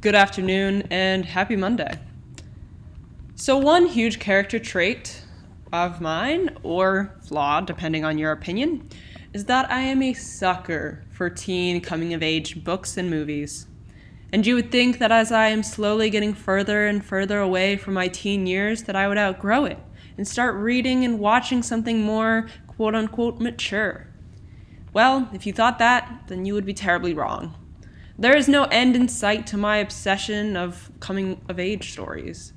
Good afternoon and happy Monday. So one huge character trait of mine, or flaw, depending on your opinion, is that I am a sucker for teen coming-of-age books and movies. And you would think that as I am slowly getting further and further away from my teen years that I would outgrow it and start reading and watching something more quote-unquote mature. Well, if you thought that, then you would be terribly wrong. There is no end in sight to my obsession of coming-of-age stories.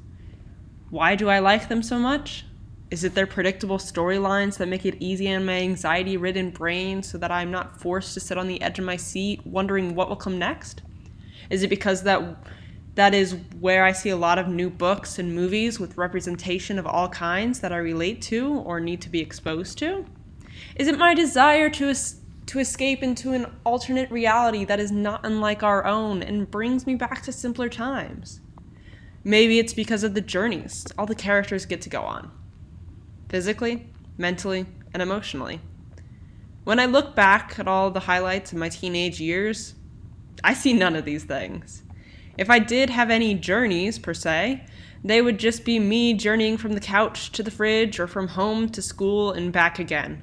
Why do I like them so much? Is it their predictable storylines that make it easy on my anxiety-ridden brain so that I'm not forced to sit on the edge of my seat wondering what will come next? Is it because that is where I see a lot of new books and movies with representation of all kinds that I relate to or need to be exposed to? Is it my desire to escape into an alternate reality that is not unlike our own and brings me back to simpler times? Maybe it's because of the journeys all the characters get to go on. Physically, mentally, and emotionally. When I look back at all the highlights of my teenage years, I see none of these things. If I did have any journeys, per se, they would just be me journeying from the couch to the fridge or from home to school and back again.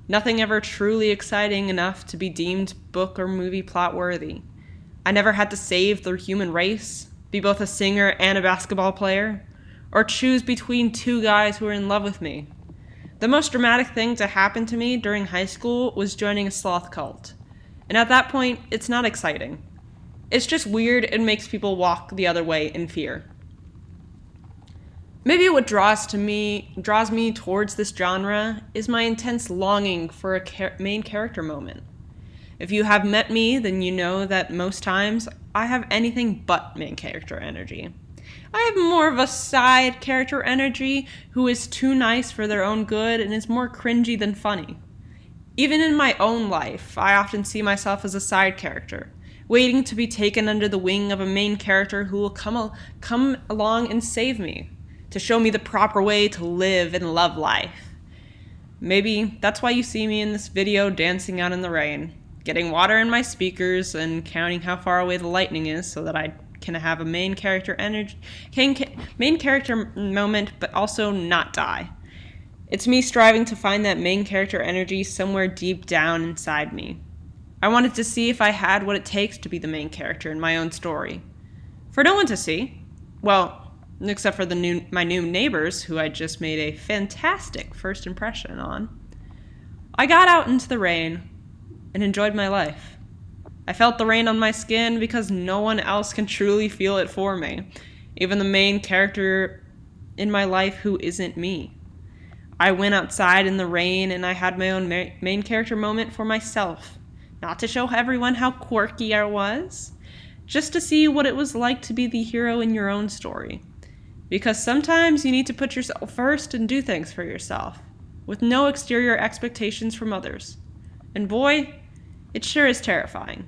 Nothing ever truly exciting enough to be deemed book or movie plot worthy. I never had to save the human race, be both a singer and a basketball player, or choose between two guys who were in love with me. The most dramatic thing to happen to me during high school was joining a sloth cult. And at that point, it's not exciting. It's just weird and makes people walk the other way in fear. Maybe what draws me towards this genre is my intense longing for a main character moment. If you have met me, then you know that most times I have anything but main character energy. I have more of a side character energy who is too nice for their own good and is more cringy than funny. Even in my own life, I often see myself as a side character, waiting to be taken under the wing of a main character who will come along and save me, to show me the proper way to live and love life. Maybe that's why you see me in this video dancing out in the rain, getting water in my speakers and counting how far away the lightning is so that I can have a main character moment but also not die. It's me striving to find that main character energy somewhere deep down inside me. I wanted to see if I had what it takes to be the main character in my own story. For no one to see, well, except for my new neighbors, who I just made a fantastic first impression on, I got out into the rain and enjoyed my life. I felt the rain on my skin because no one else can truly feel it for me, even the main character in my life who isn't me. I went outside in the rain and I had my own main character moment for myself, not to show everyone how quirky I was, just to see what it was like to be the hero in your own story. Because sometimes you need to put yourself first and do things for yourself, with no exterior expectations from others. And boy, it sure is terrifying.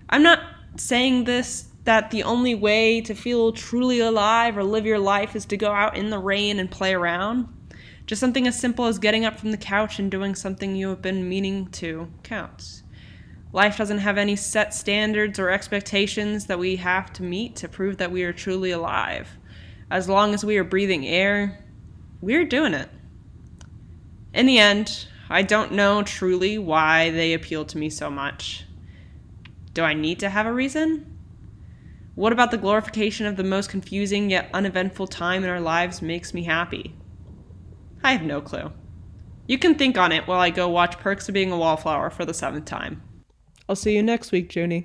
I'm not saying that the only way to feel truly alive or live your life is to go out in the rain and play around. Just something as simple as getting up from the couch and doing something you have been meaning to counts. Life doesn't have any set standards or expectations that we have to meet to prove that we are truly alive. As long as we are breathing air, we're doing it. In the end, I don't know truly why they appeal to me so much. Do I need to have a reason? What about the glorification of the most confusing yet uneventful time in our lives makes me happy? I have no clue. You can think on it while I go watch Perks of Being a Wallflower for the 7th time. I'll see you next week, Junie.